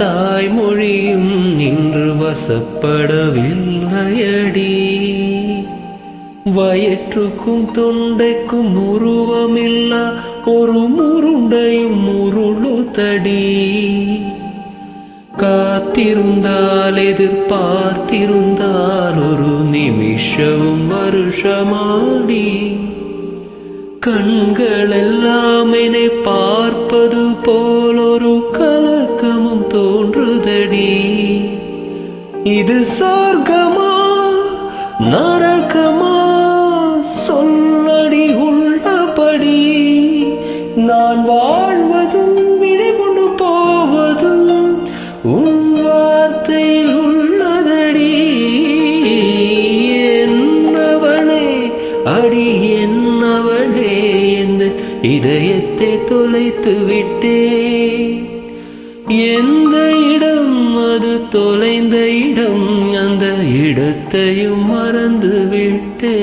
தாய்மொழியும் இன்று வசப்படவில்லையடி. வயிற்றுக்கும் தொண்டைக்கும் உருவமில்லா ஒரு முருண்டையும் உருளுதடி. காத்திருந்தால் எதிர்பார்த்திருந்தால் ஒரு நிமிஷமும் வருஷமாடி. கண்களெல்லாம் என்னை பார்ப்பது போல் ஒரு கலக்கமும் தோன்றுதடி. இது சொர்க்கமா நரகமா சொல்லடி உள்ளபடி. நான் வாழ்வதும் விடைகொண்டு போவதும் உன் வார்த்தையில் உள்ளதடி. என்னவளே அடி என்னவளே, எந்த இதயத்தை தொலைத்து விட்டே. எந்த இடம் அது தொலைந்த இடம், அந்த இடத்தையும் மறந்து விட்டே.